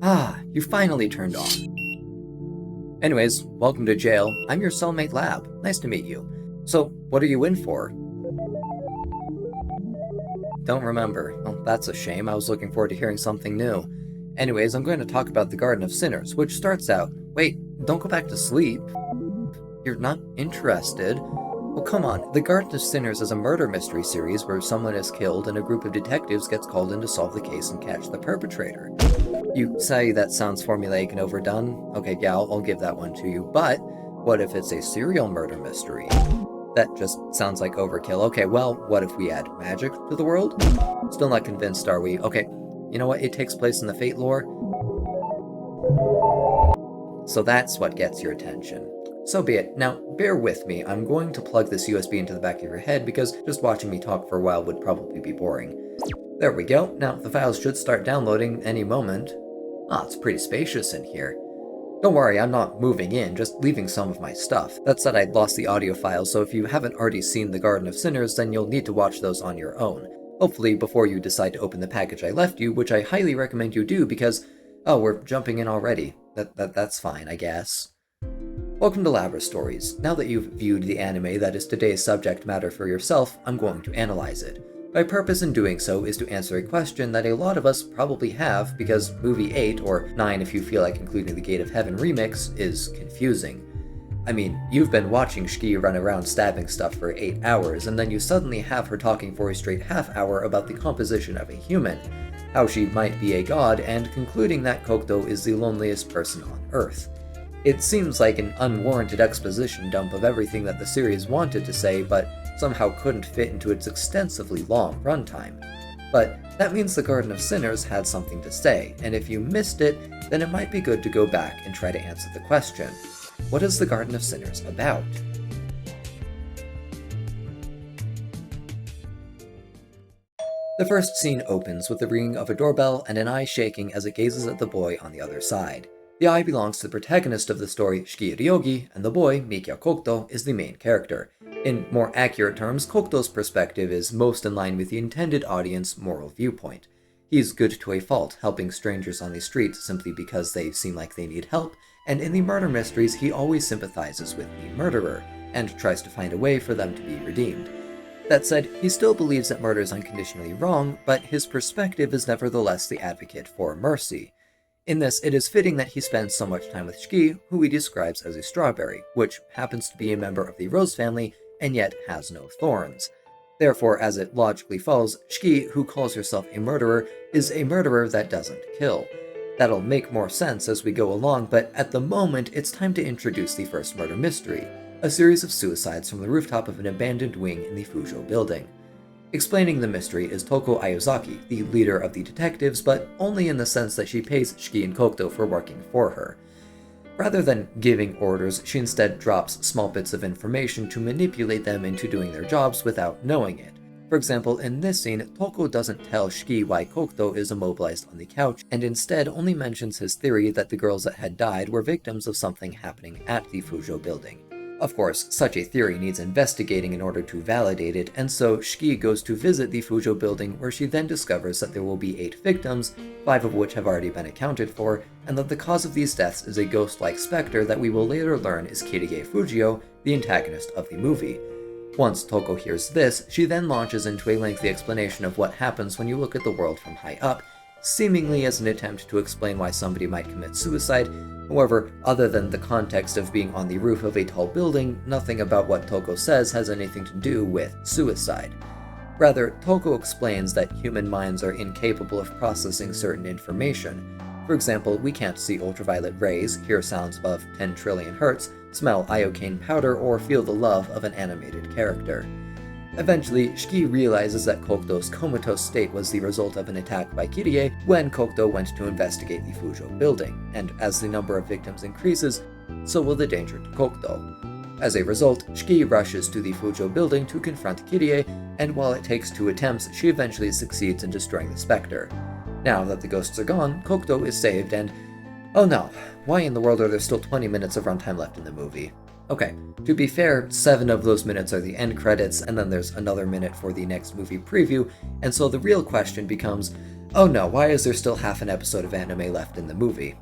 Ah, you finally turned on. Anyways, welcome to jail. I'm your cellmate Lab. Nice to meet you. So, what are you in for? Don't remember. Well, that's a shame. I was looking forward to hearing something new. Anyways, I'm going to talk about the Garden of Sinners, which starts out... Wait, don't go back to sleep. You're not interested? Well, come on. The Garden of Sinners is a murder mystery series where someone is killed and a group of detectives gets called in to solve the case and catch the perpetrator. You say that sounds formulaic and overdone. Okay, yeah, I'll give that one to you. But what if it's a serial murder mystery? That just sounds like overkill. Okay, well, what if we add magic to the world? Still not convinced, are we? Okay, you know what? It takes place in the Fate lore. So that's what gets your attention. So be it. Now, bear with me. I'm going to plug this USB into the back of your head because just watching me talk for a while would probably be boring. There we go. Now, the files should start downloading any moment. Ah, it's pretty spacious in here. Don't worry, I'm not moving in, just leaving some of my stuff. That said, I'd lost the audio files, so if you haven't already seen The Garden of Sinners, then you'll need to watch those on your own. Hopefully before you decide to open the package I left you, which I highly recommend you do because... Oh, we're jumping in already. That's fine, I guess. Welcome to Labra Stories. Now that you've viewed the anime that is today's subject matter for yourself, I'm going to analyze it. My purpose in doing so is to answer a question that a lot of us probably have because Movie 8, or 9 if you feel like including the Gate of Heaven remix, is confusing. I mean, you've been watching Shiki run around stabbing stuff for 8 hours, and then you suddenly have her talking for a straight half-hour about the composition of a human, how she might be a god, and concluding that Kokuto is the loneliest person on Earth. It seems like an unwarranted exposition dump of everything that the series wanted to say, but somehow couldn't fit into its extensively long runtime. But that means the Garden of Sinners had something to say, and if you missed it, then it might be good to go back and try to answer the question. What is the Garden of Sinners about? The first scene opens with the ringing of a doorbell and an eye shaking as it gazes at the boy on the other side. The eye belongs to the protagonist of the story, Shiki Ryogi, and the boy, Mikia Kokuto, is the main character. In more accurate terms, Kokuto's perspective is most in line with the intended audience moral viewpoint. He's good to a fault, helping strangers on the street simply because they seem like they need help, and in the murder mysteries he always sympathizes with the murderer, and tries to find a way for them to be redeemed. That said, he still believes that murder is unconditionally wrong, but his perspective is nevertheless the advocate for mercy. In this, it is fitting that he spends so much time with Shiki, who he describes as a strawberry, which happens to be a member of the Rose family, and yet has no thorns. Therefore, as it logically follows, Shiki, who calls herself a murderer, is a murderer that doesn't kill. That'll make more sense as we go along, but at the moment, it's time to introduce the first murder mystery, a series of suicides from the rooftop of an abandoned wing in the Fujo building. Explaining the mystery is Toko Ayozaki, the leader of the detectives, but only in the sense that she pays Shiki and Kokuto for working for her. Rather than giving orders, she instead drops small bits of information to manipulate them into doing their jobs without knowing it. For example, in this scene, Toko doesn't tell Shiki why Kokuto is immobilized on the couch, and instead only mentions his theory that the girls that had died were victims of something happening at the Fujo building. Of course, such a theory needs investigating in order to validate it, and so Shiki goes to visit the Fujo building where she then discovers that there will be 8 victims, 5 of which have already been accounted for, and that the cause of these deaths is a ghost-like specter that we will later learn is Kirige Fujio, the antagonist of the movie. Once Toko hears this, she then launches into a lengthy explanation of what happens when you look at the world from high up, seemingly as an attempt to explain why somebody might commit suicide. However, other than the context of being on the roof of a tall building, nothing about what Toko says has anything to do with suicide. Rather, Toko explains that human minds are incapable of processing certain information. For example, we can't see ultraviolet rays, hear sounds above 10 trillion hertz, smell iocane powder, or feel the love of an animated character. Eventually, Shiki realizes that Kokuto's comatose state was the result of an attack by Kirige when Kokuto went to investigate the Fujo building, and as the number of victims increases, so will the danger to Kokuto. As a result, Shiki rushes to the Fujo building to confront Kirige, and while it takes 2 attempts, she eventually succeeds in destroying the specter. Now that the ghosts are gone, Kokuto is saved and... oh no, why in the world are there still 20 minutes of runtime left in the movie? Okay, to be fair, 7 of those minutes are the end credits, and then there's another minute for the next movie preview, and so the real question becomes, Oh no, why is there still half an episode of anime left in the movie?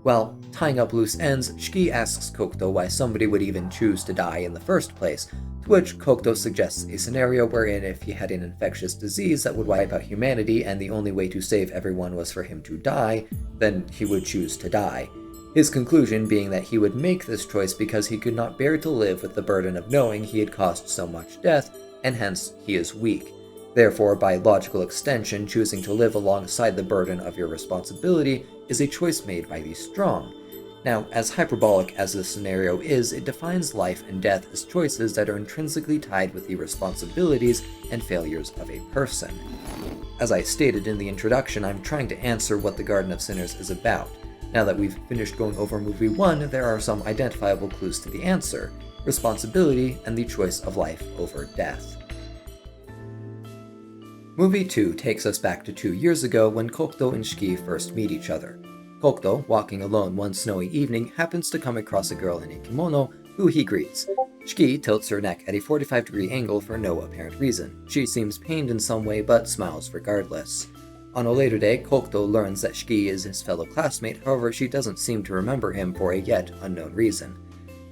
Well, tying up loose ends, Shiki asks Kokuto why somebody would even choose to die in the first place, to which Kokuto suggests a scenario wherein if he had an infectious disease that would wipe out humanity and the only way to save everyone was for him to die, then he would choose to die. His conclusion being that he would make this choice because he could not bear to live with the burden of knowing he had caused so much death, and hence he is weak. Therefore, by logical extension, choosing to live alongside the burden of your responsibility is a choice made by the strong. Now, as hyperbolic as this scenario is, it defines life and death as choices that are intrinsically tied with the responsibilities and failures of a person. As I stated in the introduction, I'm trying to answer what the Garden of Sinners is about. Now that we've finished going over movie 1, there are some identifiable clues to the answer: responsibility and the choice of life over death. Movie 2 takes us back to 2 years ago when Kokuto and Shiki first meet each other. Kokuto, walking alone one snowy evening, happens to come across a girl in a kimono who he greets. Shiki tilts her neck at a 45-degree angle for no apparent reason. She seems pained in some way but smiles regardless. On a later day, Kokuto learns that Shiki is his fellow classmate, however she doesn't seem to remember him for a yet unknown reason.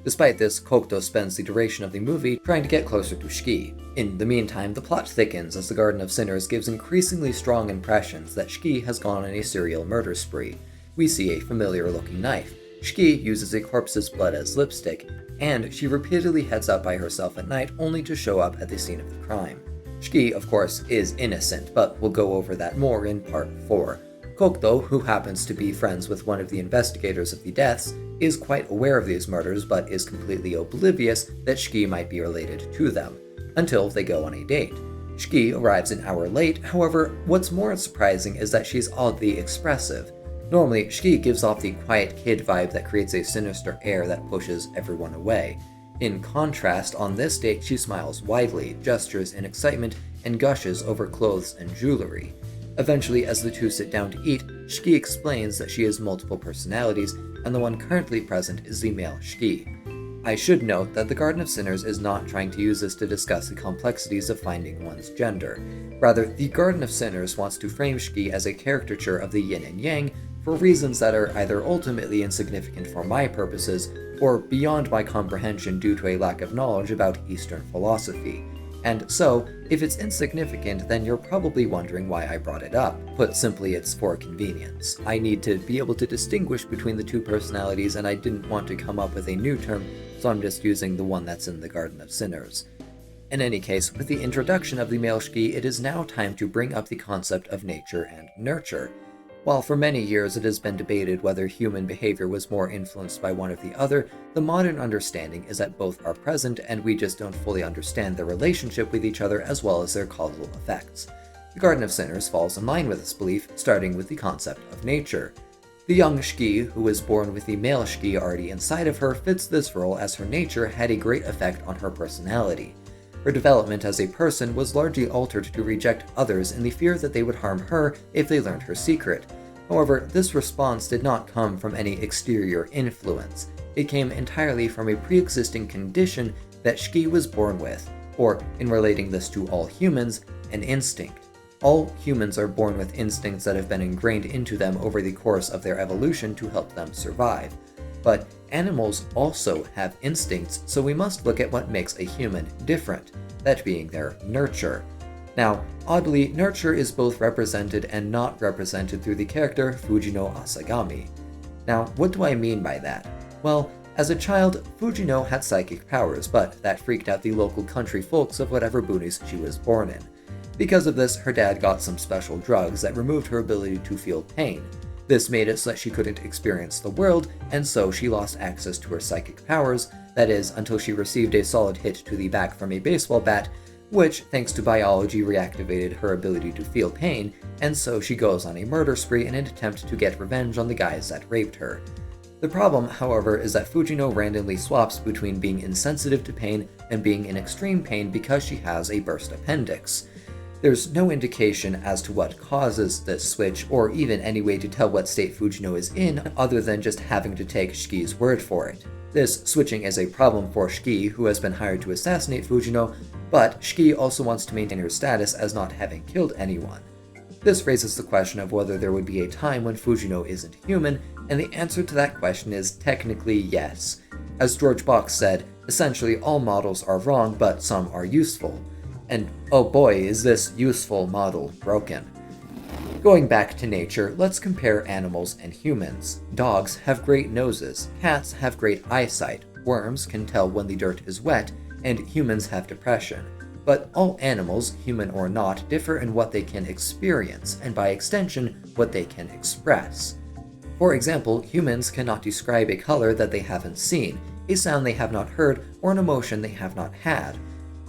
Despite this, Kokuto spends the duration of the movie trying to get closer to Shiki. In the meantime, the plot thickens as the Garden of Sinners gives increasingly strong impressions that Shiki has gone on a serial murder spree. We see a familiar-looking knife. Shiki uses a corpse's blood as lipstick, and she repeatedly heads out by herself at night only to show up at the scene of the crime. Shiki, of course, is innocent, but we'll go over that more in part 4. Kokuto, who happens to be friends with one of the investigators of the deaths, is quite aware of these murders but is completely oblivious that Shiki might be related to them, until they go on a date. Shiki arrives an hour late, however, what's more surprising is that she's oddly expressive. Normally, Shiki gives off the quiet kid vibe that creates a sinister air that pushes everyone away. In contrast, on this date she smiles widely, gestures in excitement, and gushes over clothes and jewelry. Eventually, as the two sit down to eat, Shiki explains that she has multiple personalities, and the one currently present is the male Shiki. I should note that the Garden of Sinners is not trying to use this to discuss the complexities of finding one's gender. Rather, the Garden of Sinners wants to frame Shiki as a caricature of the yin and yang for reasons that are either ultimately insignificant for my purposes, or beyond my comprehension due to a lack of knowledge about Eastern philosophy. And so, if it's insignificant, then you're probably wondering why I brought it up. Put simply, it's for convenience. I need to be able to distinguish between the two personalities, and I didn't want to come up with a new term, so I'm just using the one that's in the Garden of Sinners. In any case, with the introduction of the male Shiki, it is now time to bring up the concept of nature and nurture. While for many years it has been debated whether human behavior was more influenced by one or the other, the modern understanding is that both are present and we just don't fully understand their relationship with each other as well as their causal effects. The Garden of Sinners falls in line with this belief, starting with the concept of nature. The young Shiki, who was born with the male Shiki already inside of her, fits this role as her nature had a great effect on her personality. Her development as a person was largely altered to reject others in the fear that they would harm her if they learned her secret. However, this response did not come from any exterior influence. It came entirely from a pre-existing condition that Shiki was born with, or, in relating this to all humans, an instinct. All humans are born with instincts that have been ingrained into them over the course of their evolution to help them survive. But animals also have instincts, so we must look at what makes a human different, that being their nurture. Now, oddly, nurture is both represented and not represented through the character Fujino Asagami. Now, what do I mean by that? Well, as a child, Fujino had psychic powers, but that freaked out the local country folks of whatever boonies she was born in. Because of this, her dad got some special drugs that removed her ability to feel pain. This made it so that she couldn't experience the world, and so she lost access to her psychic powers, that is, until she received a solid hit to the back from a baseball bat, which, thanks to biology, reactivated her ability to feel pain, and so she goes on a murder spree in an attempt to get revenge on the guys that raped her. The problem, however, is that Fujino randomly swaps between being insensitive to pain and being in extreme pain because she has a burst appendix. There's no indication as to what causes this switch, or even any way to tell what state Fujino is in, other than just having to take Shiki's word for it. This switching is a problem for Shiki, who has been hired to assassinate Fujino, but Shiki also wants to maintain her status as not having killed anyone. This raises the question of whether there would be a time when Fujino isn't human, and the answer to that question is technically yes. As George Box said, essentially all models are wrong, but some are useful. And oh boy, is this useful model broken. Going back to nature, let's compare animals and humans. Dogs have great noses, cats have great eyesight, worms can tell when the dirt is wet, and humans have depression. But all animals, human or not, differ in what they can experience, and by extension, what they can express. For example, humans cannot describe a color that they haven't seen, a sound they have not heard, or an emotion they have not had.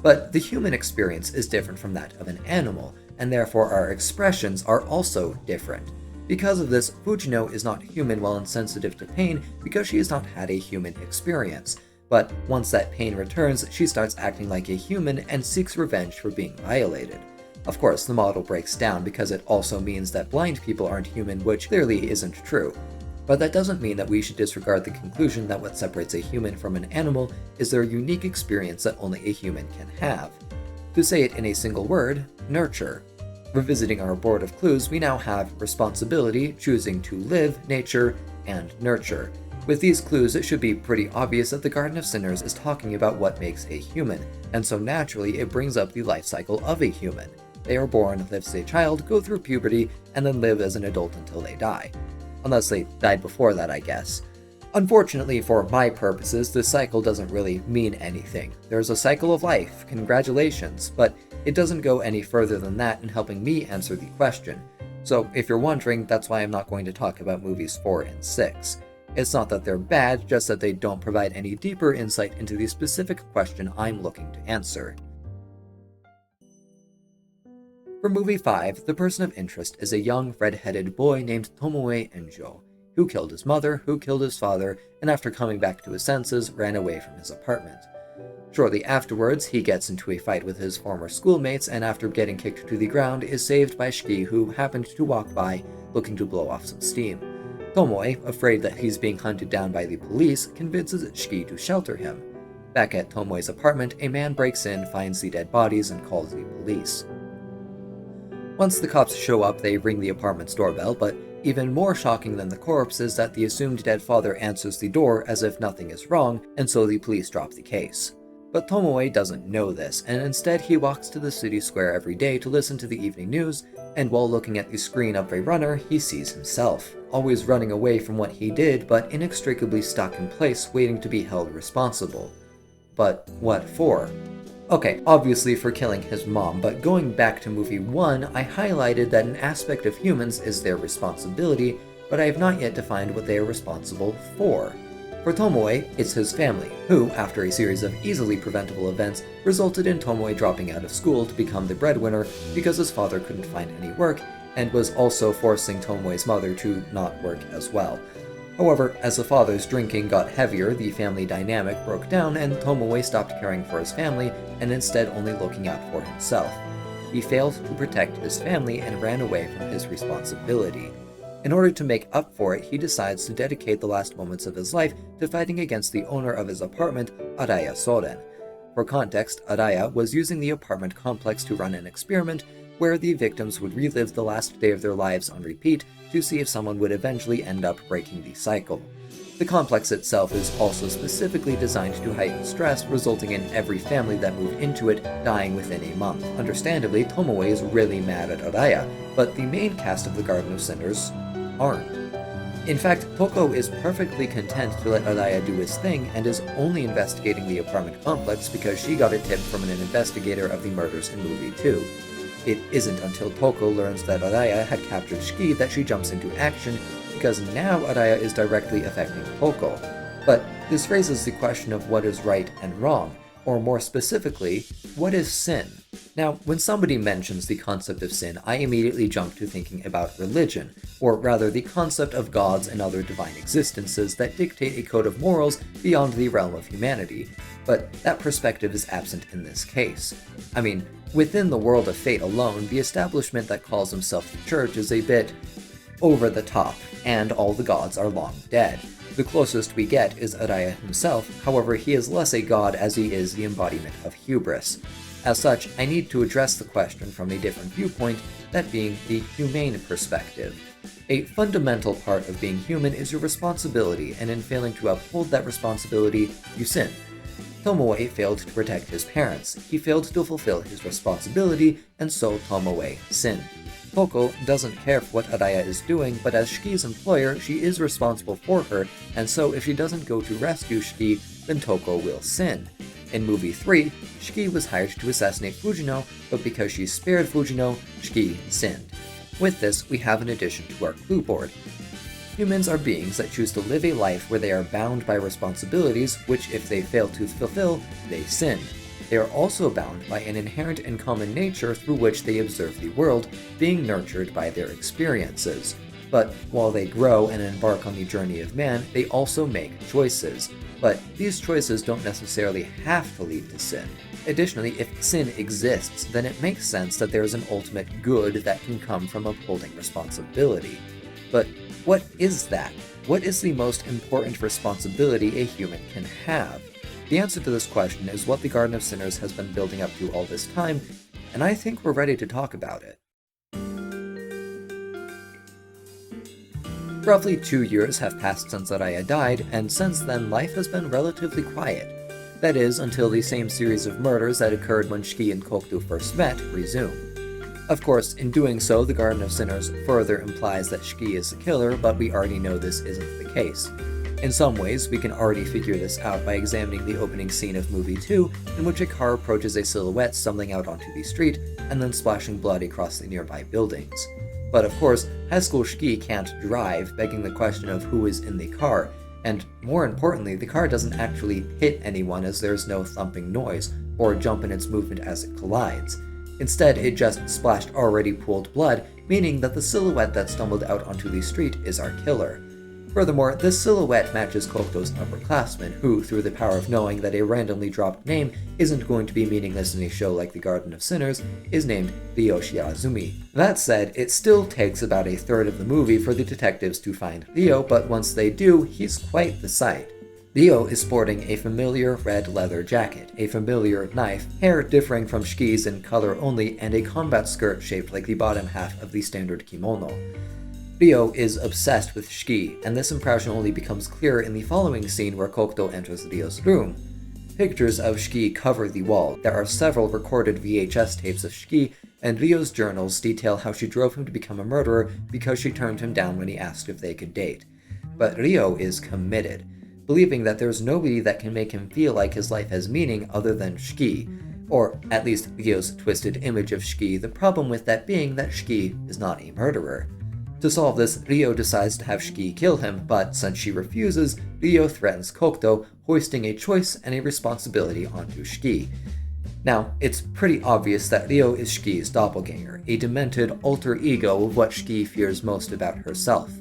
But the human experience is different from that of an animal, and therefore our expressions are also different. Because of this, Fujino is not human while insensitive to pain because she has not had a human experience. But once that pain returns, she starts acting like a human and seeks revenge for being violated. Of course, the model breaks down because it also means that blind people aren't human, which clearly isn't true. But that doesn't mean that we should disregard the conclusion that what separates a human from an animal is their unique experience that only a human can have. To say it in a single word, nurture. Revisiting our board of clues, we now have responsibility, choosing to live, nature, and nurture. With these clues, it should be pretty obvious that the Garden of Sinners is talking about what makes a human, and so naturally it brings up the life cycle of a human. They are born, live as a child, go through puberty, and then live as an adult until they die. Unless they died before that, I guess. Unfortunately for my purposes, this cycle doesn't really mean anything. There's a cycle of life, congratulations, but it doesn't go any further than that in helping me answer the question. So if you're wondering, that's why I'm not going to talk about movies 4 and 6. It's not that they're bad, just that they don't provide any deeper insight into the specific question I'm looking to answer. For movie 5, the person of interest is a young red-headed boy named Tomoe Enjo, who killed his mother, who killed his father, and after coming back to his senses, ran away from his apartment. Shortly afterwards, he gets into a fight with his former schoolmates, and after getting kicked to the ground, is saved by Shiki, who happened to walk by, looking to blow off some steam. Tomoe, afraid that he's being hunted down by the police, convinces Shiki to shelter him. Back at Tomoe's apartment, a man breaks in, finds the dead bodies, and calls the police. Once the cops show up, they ring the apartment's doorbell, but even more shocking than the corpse is that the assumed dead father answers the door as if nothing is wrong, and so the police drop the case. But Tomoe doesn't know this, and instead he walks to the city square every day to listen to the evening news, and while looking at the screen of a runner, he sees himself, always running away from what he did, but inextricably stuck in place, waiting to be held responsible. But what for? Okay, obviously for killing his mom, but going back to movie 1, I highlighted that an aspect of humans is their responsibility, but I have not yet defined what they are responsible for. For Tomoe, it's his family, who, after a series of easily preventable events, resulted in Tomoe dropping out of school to become the breadwinner because his father couldn't find any work, and was also forcing Tomoe's mother to not work as well. However, as the father's drinking got heavier, the family dynamic broke down, and Tomoe stopped caring for his family and instead only looking out for himself. He failed to protect his family and ran away from his responsibility. In order to make up for it, he decides to dedicate the last moments of his life to fighting against the owner of his apartment, Araya Soren. For context, Araya was using the apartment complex to run an experiment where the victims would relive the last day of their lives on repeat to see if someone would eventually end up breaking the cycle. The complex itself is also specifically designed to heighten stress, resulting in every family that moved into it dying within a month. Understandably, Tomoe is really mad at Araya, but the main cast of the Garden of Sinners aren't. In fact, Toko is perfectly content to let Araya do his thing and is only investigating the apartment complex because she got a tip from an investigator of the murders in movie 2. It isn't until Toko learns that Araya had captured Shiki that she jumps into action, because now Araya is directly affecting Toko. But this raises the question of what is right and wrong, or more specifically, what is sin? Now, when somebody mentions the concept of sin, I immediately jump to thinking about religion, or rather the concept of gods and other divine existences that dictate a code of morals beyond the realm of humanity, but that perspective is absent in this case. I mean, within the world of fate alone, the establishment that calls himself the Church is a bit over the top, and all the gods are long dead. The closest we get is Araya himself, however he is less a god as he is the embodiment of hubris. As such, I need to address the question from a different viewpoint, that being the humane perspective. A fundamental part of being human is your responsibility, and in failing to uphold that responsibility, you sin. Tomoe failed to protect his parents. He failed to fulfill his responsibility, and so Tomoe sinned. Toko doesn't care for what Araya is doing, but as Shiki's employer, she is responsible for her, and so if she doesn't go to rescue Shiki, then Toko will sin. In movie 3, Shiki was hired to assassinate Fujino, but because she spared Fujino, Shiki sinned. With this, we have an addition to our clue board. Humans are beings that choose to live a life where they are bound by responsibilities, which if they fail to fulfill, they sin. They are also bound by an inherent and common nature through which they observe the world, being nurtured by their experiences. But while they grow and embark on the journey of man, they also make choices. But these choices don't necessarily have to lead to sin. Additionally, if sin exists, then it makes sense that there is an ultimate good that can come from upholding responsibility. But what is that? What is the most important responsibility a human can have? The answer to this question is what the Garden of Sinners has been building up to all this time, and I think we're ready to talk about it. Roughly 2 years have passed since Araya died, and since then life has been relatively quiet. That is, until the same series of murders that occurred when Shiki and Kokuto first met resume. Of course, in doing so, the Garden of Sinners further implies that Shiki is the killer, but we already know this isn't the case. In some ways, we can already figure this out by examining the opening scene of movie 2, in which a car approaches a silhouette stumbling out onto the street, and then splashing blood across the nearby buildings. But of course, high school Shiki can't drive, begging the question of who is in the car, and more importantly, the car doesn't actually hit anyone as there's no thumping noise, or jump in its movement as it collides. Instead, it just splashed already pooled blood, meaning that the silhouette that stumbled out onto the street is our killer. Furthermore, this silhouette matches Kokuto's upperclassman, who, through the power of knowing that a randomly dropped name isn't going to be meaningless in a show like The Garden of Sinners, is named Ryo Shirazumi. That said, it still takes about a third of the movie for the detectives to find Ryo, but once they do, he's quite the sight. Ryo is sporting a familiar red leather jacket, a familiar knife, hair differing from Shiki's in color only, and a combat skirt shaped like the bottom half of the standard kimono. Ryo is obsessed with Shiki, and this impression only becomes clearer in the following scene where Kokuto enters Ryo's room. Pictures of Shiki cover the wall. There are several recorded VHS tapes of Shiki, and Ryo's journals detail how she drove him to become a murderer because she turned him down when he asked if they could date. But Ryo is committed, believing that there's nobody that can make him feel like his life has meaning other than Shiki, or at least Ryo's twisted image of Shiki, the problem with that being that Shiki is not a murderer. To solve this, Ryo decides to have Shiki kill him, but since she refuses, Ryo threatens Kokuto, hoisting a choice and a responsibility onto Shiki. Now, it's pretty obvious that Ryo is Shiki's doppelganger, a demented alter ego of what Shiki fears most about herself.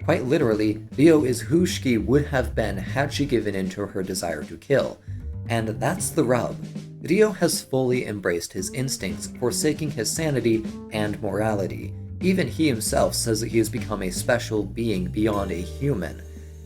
Quite literally, Ryo is who Shiki would have been had she given in to her desire to kill. And that's the rub. Ryo has fully embraced his instincts, forsaking his sanity and morality. Even he himself says that he has become a special being beyond a human.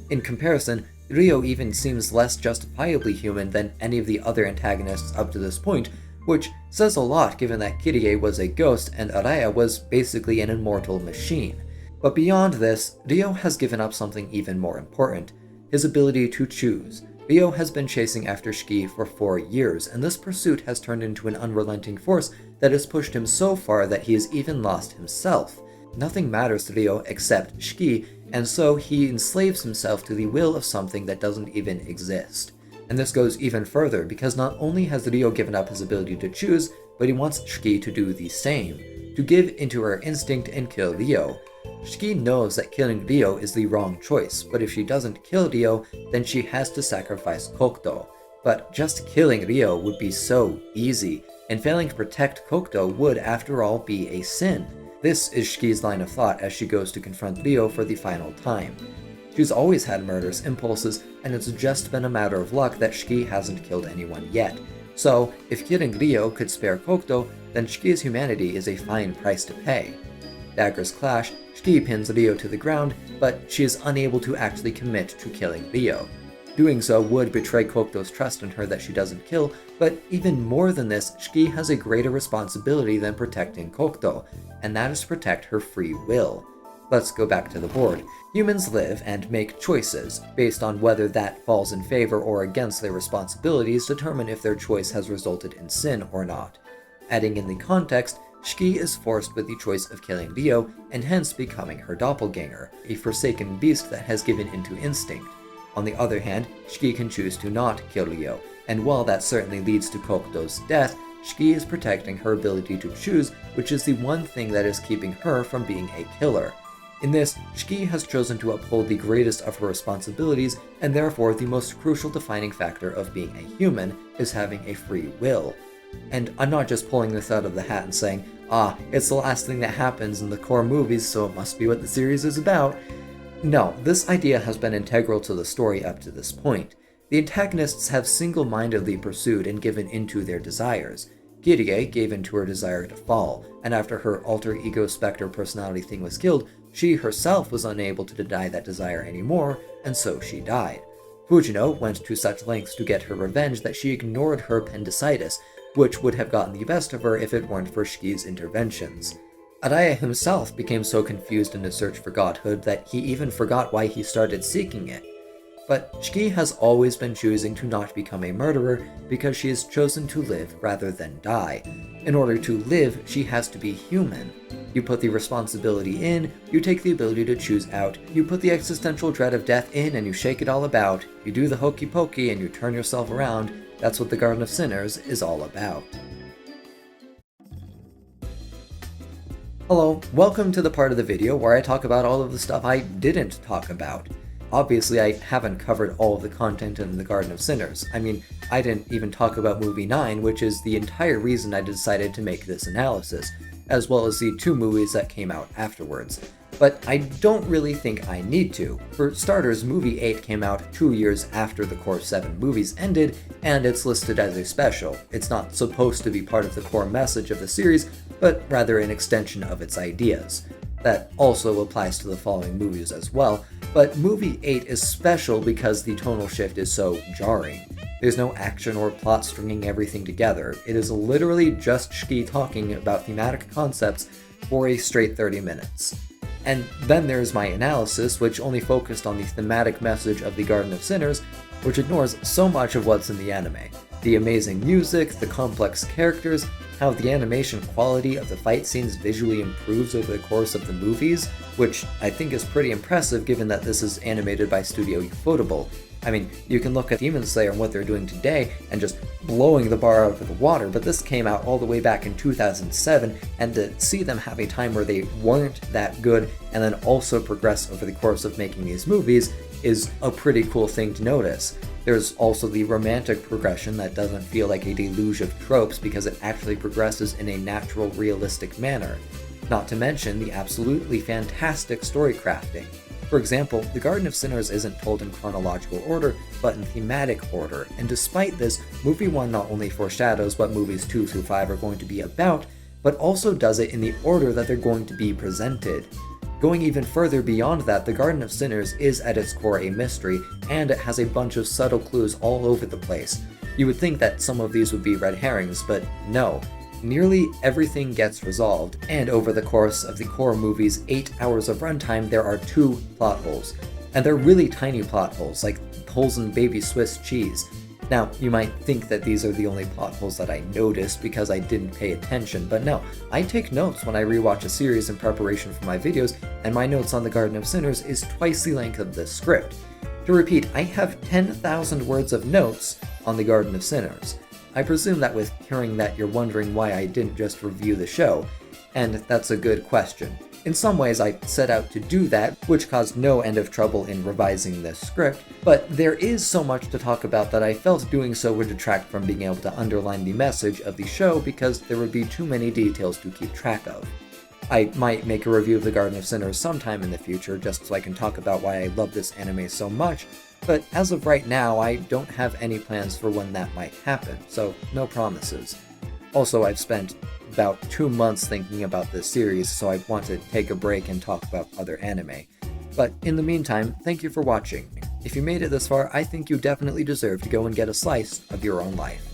In comparison, Ryo even seems less justifiably human than any of the other antagonists up to this point, which says a lot given that Kirie was a ghost and Araya was basically an immortal machine. But beyond this, Ryo has given up something even more important, his ability to choose. Ryo has been chasing after Shiki for 4 years, and this pursuit has turned into an unrelenting force that has pushed him so far that he has even lost himself. Nothing matters to Ryo except Shiki, and so he enslaves himself to the will of something that doesn't even exist. And this goes even further, because not only has Ryo given up his ability to choose, but he wants Shiki to do the same, to give into her instinct and kill Ryo. Shiki knows that killing Ryo is the wrong choice, but if she doesn't kill Ryo, then she has to sacrifice Kokuto. But just killing Ryo would be so easy, and failing to protect Kokuto would, after all, be a sin. This is Shiki's line of thought as she goes to confront Ryo for the final time. She's always had murderous impulses, and it's just been a matter of luck that Shiki hasn't killed anyone yet. So, if killing Ryo could spare Kokuto, then Shiki's humanity is a fine price to pay. Daggers clash, Shiki pins Ryo to the ground, but she is unable to actually commit to killing Ryo. Doing so would betray Kokuto's trust in her that she doesn't kill, but even more than this, Shiki has a greater responsibility than protecting Kokuto, and that is to protect her free will. Let's go back to the board. Humans live and make choices. Based on whether that falls in favor or against their responsibilities, determine if their choice has resulted in sin or not. Adding in the context, Shiki is forced with the choice of killing Ryo, and hence becoming her doppelganger, a forsaken beast that has given into instinct. On the other hand, Shiki can choose to not kill Ryo, and while that certainly leads to Kokuto's death, Shiki is protecting her ability to choose, which is the one thing that is keeping her from being a killer. In this, Shiki has chosen to uphold the greatest of her responsibilities, and therefore the most crucial defining factor of being a human is having a free will. And I'm not just pulling this out of the hat and saying, it's the last thing that happens in the core movies, so it must be what the series is about. No, this idea has been integral to the story up to this point. The antagonists have single-mindedly pursued and given into their desires. Kirie gave in to her desire to fall, and after her alter ego specter personality thing was killed, she herself was unable to deny that desire anymore, and so she died. Fujino went to such lengths to get her revenge that she ignored her appendicitis, which would have gotten the best of her if it weren't for Shiki's interventions. Araya himself became so confused in his search for godhood that he even forgot why he started seeking it. But Shiki has always been choosing to not become a murderer because she has chosen to live rather than die. In order to live, she has to be human. You put the responsibility in, you take the ability to choose out, you put the existential dread of death in and you shake it all about, you do the hokey pokey and you turn yourself around. That's what the Garden of Sinners is all about. Hello, welcome to the part of the video where I talk about all of the stuff I didn't talk about. Obviously, I haven't covered all of the content in the Garden of Sinners. I mean, I didn't even talk about movie 9, which is the entire reason I decided to make this analysis, as well as the 2 movies that came out afterwards. But I don't really think I need to. For starters, movie 8 came out 2 years after the core 7 movies ended, and it's listed as a special. It's not supposed to be part of the core message of the series, but rather an extension of its ideas. That also applies to the following movies as well, but movie 8 is special because the tonal shift is so jarring. There's no action or plot stringing everything together. It is literally just Shiki talking about thematic concepts for a straight 30 minutes. And then there's my analysis, which only focused on the thematic message of the Garden of Sinners, which ignores so much of what's in the anime. The amazing music, the complex characters, how the animation quality of the fight scenes visually improves over the course of the movies, which I think is pretty impressive given that this is animated by Studio Ufotable. I mean, you can look at Demon Slayer and what they're doing today and just blowing the bar out of the water, but this came out all the way back in 2007, and to see them have a time where they weren't that good and then also progress over the course of making these movies is a pretty cool thing to notice. There's also the romantic progression that doesn't feel like a deluge of tropes because it actually progresses in a natural, realistic manner. Not to mention the absolutely fantastic story crafting. For example, the Garden of Sinners isn't told in chronological order, but in thematic order, and despite this, movie 1 not only foreshadows what movies 2 through 5 are going to be about, but also does it in the order that they're going to be presented. Going even further beyond that, the Garden of Sinners is at its core a mystery, and it has a bunch of subtle clues all over the place. You would think that some of these would be red herrings, but no. Nearly everything gets resolved, and over the course of the core movie's 8 hours of runtime, there are 2 plot holes. And they're really tiny plot holes, like holes in baby Swiss cheese. Now, you might think that these are the only plot holes that I noticed because I didn't pay attention, but no, I take notes when I rewatch a series in preparation for my videos, and my notes on the Garden of Sinners is twice the length of the script. To repeat, I have 10,000 words of notes on the Garden of Sinners. I presume that with hearing that you're wondering why I didn't just review the show, and that's a good question. In some ways I set out to do that, which caused no end of trouble in revising this script, but there is so much to talk about that I felt doing so would detract from being able to underline the message of the show because there would be too many details to keep track of. I might make a review of the Garden of Sinners sometime in the future just so I can talk about why I love this anime so much, but as of right now I don't have any plans for when that might happen, so no promises. Also, I've spent about 2 months thinking about this series, so I want to take a break and talk about other anime. But in the meantime, thank you for watching. If you made it this far, I think you definitely deserve to go and get a slice of your own life.